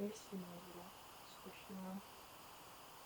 Very small little squishy one.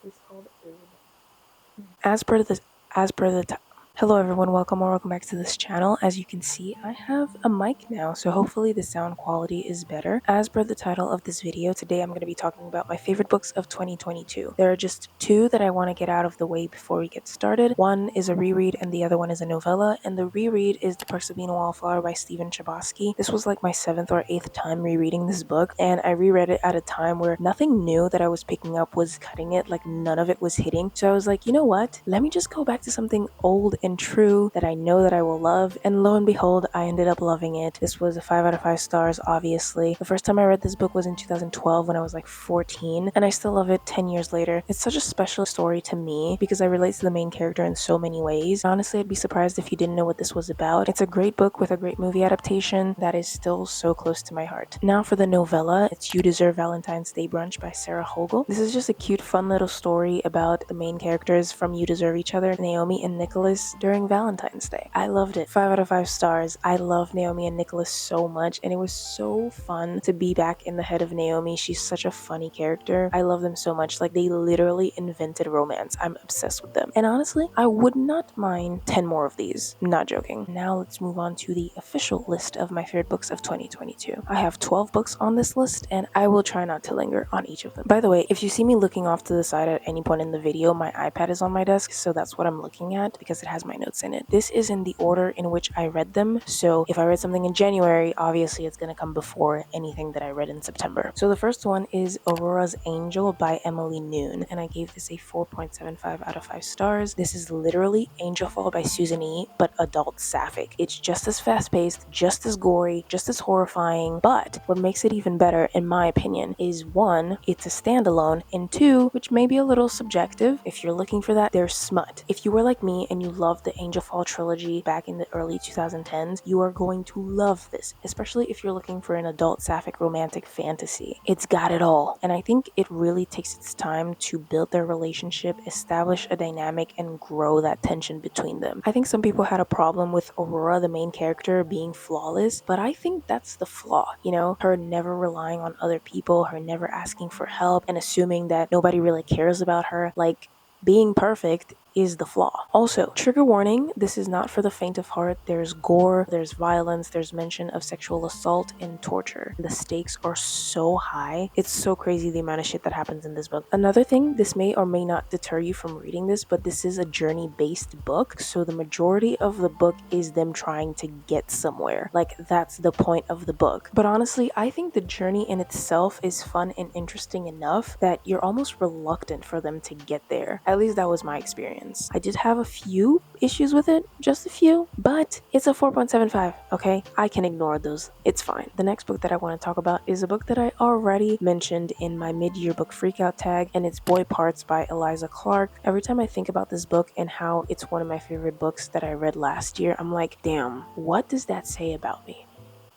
It's called herb. As per the Hello everyone, welcome back to this channel. As you can see, I have a mic now, so hopefully the sound quality is better. As per the title of this video, today I'm going to be talking about my favorite books of 2022. There are just two that I want to get out of the way before we get started. One is a reread and the other one is a novella, and the reread is The Perks of Being a Wallflower by Stephen Chbosky. This was like my 7th or 8th time rereading this book, and I reread it at a time where nothing new that I was picking up was cutting it, like none of it was hitting. So I was like, you know what? Let me just go back to something old and true that I know that I will love, and lo and behold, I ended up loving it. This was a 5 out of 5 stars, obviously. The first time I read this book was in 2012 when I was like 14, and I still love it 10 years later. It's such a special story to me because I relate to the main character in so many ways. Honestly, I'd be surprised if you didn't know what this was about. It's a great book with a great movie adaptation that is still so close to my heart. Now for the novella, it's You Deserve Valentine's Day Brunch by Sarah Hogel. This is just a cute, fun little story about the main characters from You Deserve Each Other, Naomi and Nicholas, during Valentine's Day. I loved it. 5 out of 5 stars. I love Naomi and Nicholas so much, and it was so fun to be back in the head of Naomi. She's such a funny character. I love them so much. Like, they literally invented romance. I'm obsessed with them. And honestly, I would not mind 10 more of these. Not joking. Now let's move on to the official list of my favorite books of 2022. I have 12 books on this list, and I will try not to linger on each of them. By the way, if you see me looking off to the side at any point in the video, my iPad is on my desk, so that's what I'm looking at because it has my notes in it. This is in the order in which I read them, so if I read something in January, obviously it's going to come before anything that I read in September. So the first one is Aurora's Angel by Emily Noon, and I gave this a 4.75 out of 5 stars. This is literally Angel Fall by Susan E., but adult sapphic. It's just as fast-paced, just as gory, just as horrifying, but what makes it even better, in my opinion, is one, it's a standalone, and two, which may be a little subjective, if you're looking for that, there's smut. If you were like me and you loved the Angel Fall trilogy back in the early 2010s, you are going to love this, especially if you're looking for an adult sapphic romantic fantasy. It's got it all, and I think it really takes its time to build their relationship, establish a dynamic, and grow that tension between them. I think some people had a problem with Aurora, the main character, being flawless, but I think that's the flaw, you know? Her never relying on other people, her never asking for help, and assuming that nobody really cares about her. Like, being perfect is the flaw. Also, trigger warning, this is not for the faint of heart. There's gore, there's violence, there's mention of sexual assault and torture. The stakes are so high. It's so crazy the amount of shit that happens in this book. Another thing, this may or may not deter you from reading this, but this is a journey-based book, so the majority of the book is them trying to get somewhere. Like, that's the point of the book. But honestly, I think the journey in itself is fun and interesting enough that you're almost reluctant for them to get there. At least that was my experience. I did have a few issues with it, just a few, but it's a 4.75, okay? I can ignore those. It's fine. The next book that I want to talk about is a book that I already mentioned in my mid-year book freakout tag, and it's Boy Parts by Eliza Clark. Every time I think about this book and how it's one of my favorite books that I read last year, I'm like, damn, what does that say about me?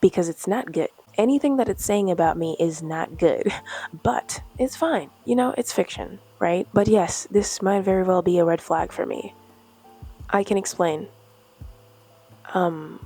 Because it's not good. Anything that it's saying about me is not good, but it's fine. You know, it's fiction, right? But yes, this might very well be a red flag for me. I can explain. No,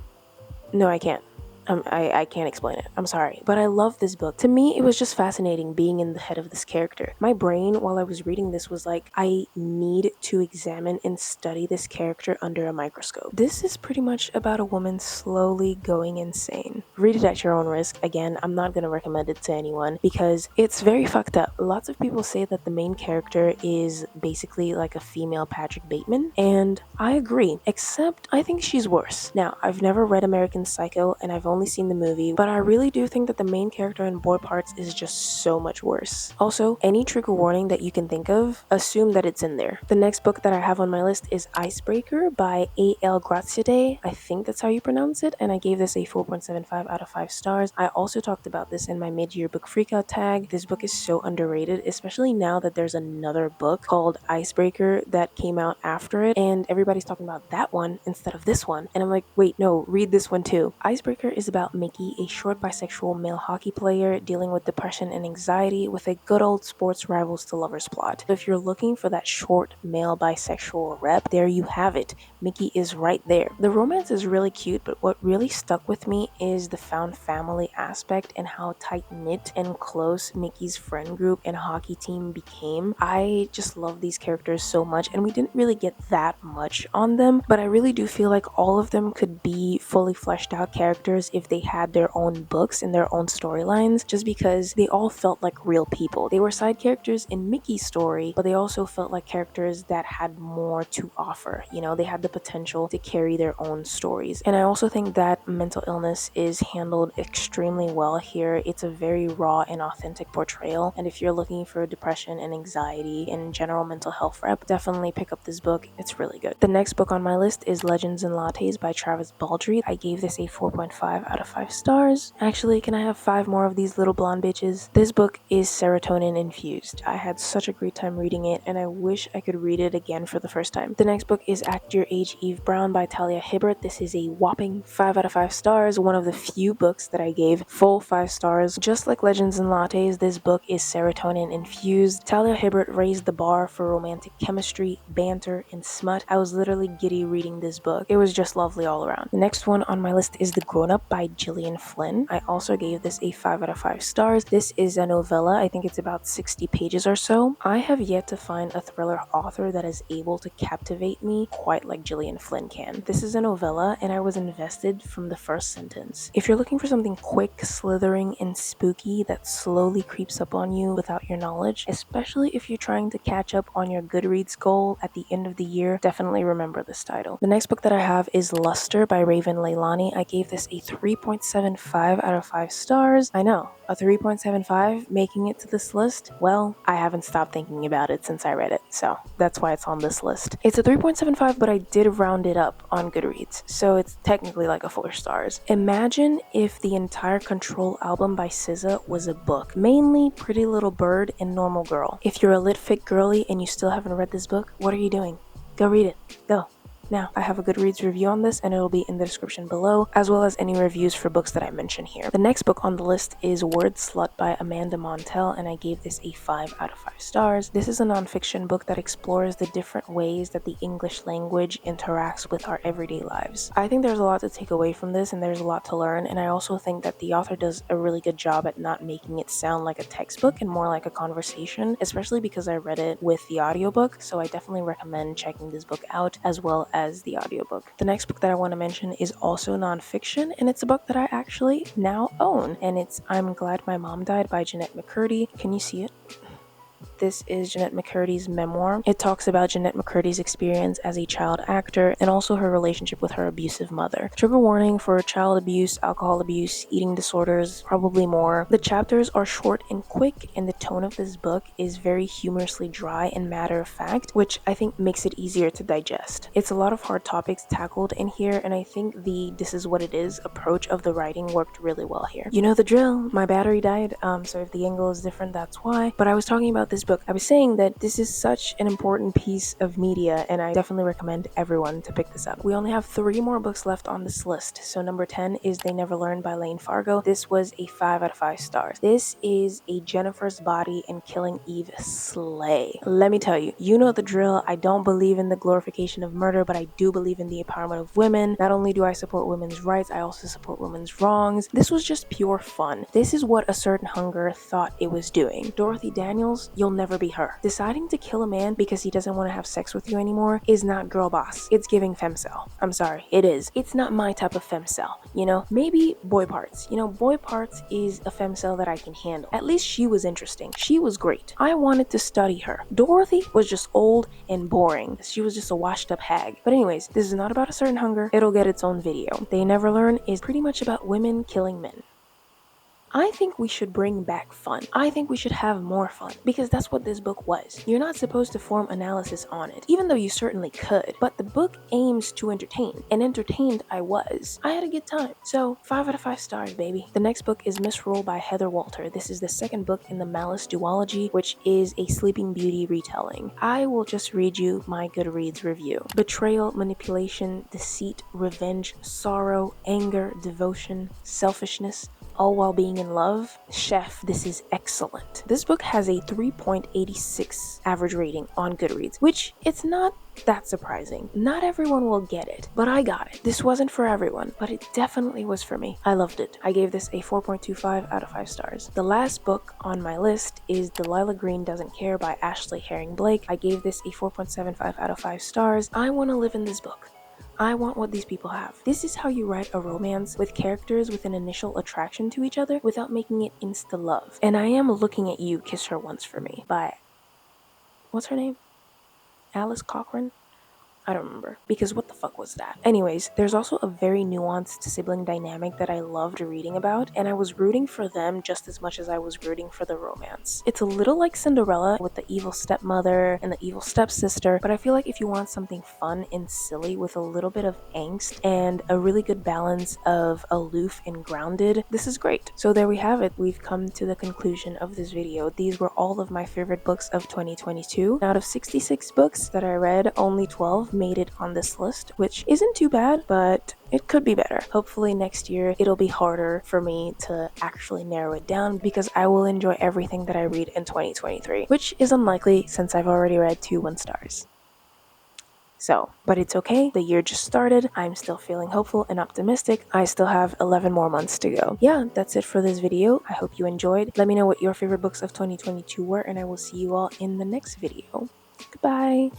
I can't. I can't explain it. I'm sorry. But I love this book. To me, it was just fascinating being in the head of this character. My brain, while I was reading this, was like, I need to examine and study this character under a microscope. This is pretty much about a woman slowly going insane. Read it at your own risk. Again, I'm not going to recommend it to anyone because it's very fucked up. Lots of people say that the main character is basically like a female Patrick Bateman, and I agree, except I think she's worse. Now, I've never read American Psycho, and I've only seen the movie, but I really do think that the main character in Boy Parts is just so much worse. Also, any trigger warning that you can think of, assume that it's in there. The next book that I have on my list is Icebreaker by A.L. Graziadei. I think that's how you pronounce it, and I gave this a 4.75 out of 5 stars. I also talked about this in my mid-year book freakout tag. This book is so underrated, especially now that there's another book called Icebreaker that came out after it, and everybody's talking about that one instead of this one. And I'm like, wait, no, read this one too. Icebreaker is is about Mickey, a short bisexual male hockey player dealing with depression and anxiety with a good old sports rivals to lovers plot. If you're looking for that short male bisexual rep, there you have it. Mickey is right there. The romance is really cute, but what really stuck with me is the found family aspect and how tight-knit and close Mickey's friend group and hockey team became. I just love these characters so much, and we didn't really get that much on them, but I really do feel like all of them could be fully fleshed out characters if they had their own books and their own storylines, just because they all felt like real people. They were side characters in Mickey's story, but they also felt like characters that had more to offer. You know, they had the potential to carry their own stories. And I also think that mental illness is handled extremely well here. It's a very raw and authentic portrayal, and if you're looking for depression and anxiety and general mental health rep, definitely pick up this book. It's really good. The next book on my list is Legends and Lattes by Travis Baldree. I gave this a 4.5 out of 5 stars. Actually, can I have 5 more of these little blonde bitches? This book is serotonin infused. I had such a great time reading it, and I wish I could read it again for the first time. The next book is Act Your Age Eve Brown by Talia Hibbert. This is a whopping 5 out of 5 stars, one of the few books that I gave full 5 stars. Just like Legends and Lattes, this book is serotonin infused. Talia Hibbert raised the bar for romantic chemistry, banter, and smut. I was literally giddy reading this book. It was just lovely all around. The next one on my list is The Grownup by Gillian Flynn. I also gave this a 5 out of 5 stars. This is a novella. I think it's about 60 pages or so. I have yet to find a thriller author that is able to captivate me quite like Gillian Flynn can. This is a novella, and I was invested from the first sentence. If you're looking for something quick, slithering, and spooky that slowly creeps up on you without your knowledge, especially if you're trying to catch up on your Goodreads goal at the end of the year, definitely remember this title. The next book that I have is Luster by Raven Leilani. I gave this a 3.75 out of 5 stars. I know, a 3.75 making it to this list? Well, I haven't stopped thinking about it since I read it, so that's why it's on this list. It's a 3.75, but I did round it up on Goodreads, so it's technically like a 4 stars. Imagine if the entire Control album by SZA was a book, mainly Pretty Little Bird and Normal Girl. If you're a lit fit girly and you still haven't read this book, what are you doing? Go read it. Go. Now, I have a Goodreads review on this, and it'll be in the description below, as well as any reviews for books that I mention here. The next book on the list is Wordslut by Amanda Montell, and I gave this a 5 out of 5 stars. This is a nonfiction book that explores the different ways that the English language interacts with our everyday lives. I think there's a lot to take away from this, and there's a lot to learn, and I also think that the author does a really good job at not making it sound like a textbook and more like a conversation, especially because I read it with the audiobook, so I definitely recommend checking this book out, as well as the audiobook. The next book that I want to mention is also nonfiction, and it's a book that I actually now own, and it's I'm Glad My Mom Died by Jeanette McCurdy. Can you see it? This is Jeanette McCurdy's memoir. It talks about Jeanette McCurdy's experience as a child actor and also her relationship with her abusive mother. Trigger warning for child abuse, alcohol abuse, eating disorders, probably more. The chapters are short and quick, and the tone of this book is very humorously dry and matter of fact, which I think makes it easier to digest. It's a lot of hard topics tackled in here, and I think the "this is what it is" approach of the writing worked really well here. You know the drill. My battery died, so if the angle is different, that's why. But I was talking about this book. I was saying that this is such an important piece of media, and I definitely recommend everyone to pick this up. We only have 3 more books left on this list. So number 10 is They Never Learned by Lane Fargo. This was a 5 out of 5 stars. This is a Jennifer's Body and Killing Eve slay. Let me tell you, you know the drill. I don't believe in the glorification of murder, but I do believe in the empowerment of women. Not only do I support women's rights, I also support women's wrongs. This was just pure fun. This is what A Certain Hunger thought it was doing. Dorothy Daniels, you'll never be her. Deciding to kill a man because he doesn't want to have sex with you anymore is not girl boss. It's giving femcel. I'm sorry, it is. It's not my type of femcel, you know? Maybe boy parts. You know, boy parts is a femcel that I can handle. At least she was interesting. She was great. I wanted to study her. Dorothy was just old and boring. She was just a washed up hag. But anyways, this is not about A Certain Hunger. It'll get its own video. They Never Learn is pretty much about women killing men. I think we should bring back fun. I think we should have more fun, because that's what this book was. You're not supposed to form analysis on it, even though you certainly could, but the book aims to entertain, and entertained I was. I had a good time. So 5 out of 5 stars, baby. The next book is Misrule by Heather Walter. This is the second book in the Malice duology, which is a Sleeping Beauty retelling. I will just read you my Goodreads review. Betrayal, manipulation, deceit, revenge, sorrow, anger, devotion, selfishness, all while being in love. Chef, this is excellent. This book has a 3.86 average rating on Goodreads, which it's not that surprising. Not everyone will get it, but I got it. This wasn't for everyone, but it definitely was for me. I loved it. I gave this a 4.25 out of 5 stars. The last book on my list is Delilah Green Doesn't Care by Ashley Herring Blake. I gave this a 4.75 out of 5 stars. I want to live in this book. I want what these people have. This is how you write a romance with characters with an initial attraction to each other without making it insta-love. And I Am Looking at You, Kiss Her Once for Me by, what's her name? Alice Cochran? I don't remember, because what the fuck was that? Anyways, there's also a very nuanced sibling dynamic that I loved reading about, and I was rooting for them just as much as I was rooting for the romance. It's a little like Cinderella with the evil stepmother and the evil stepsister, but I feel like if you want something fun and silly with a little bit of angst and a really good balance of aloof and grounded, this is great. So there we have it. We've come to the conclusion of this video. These were all of my favorite books of 2022. Out of 66 books that I read, only 12 made it on this list, which isn't too bad, but it could be better. Hopefully next year it'll be harder for me to actually narrow it down, because I will enjoy everything that I read in 2023, which is unlikely since I've already read 2 1 stars. So, but it's okay. The year just started. I'm still feeling hopeful and optimistic. I still have 11 more months to go. Yeah, that's it for this video. I hope you enjoyed. Let me know what your favorite books of 2022 were, and I will see you all in the next video. Goodbye.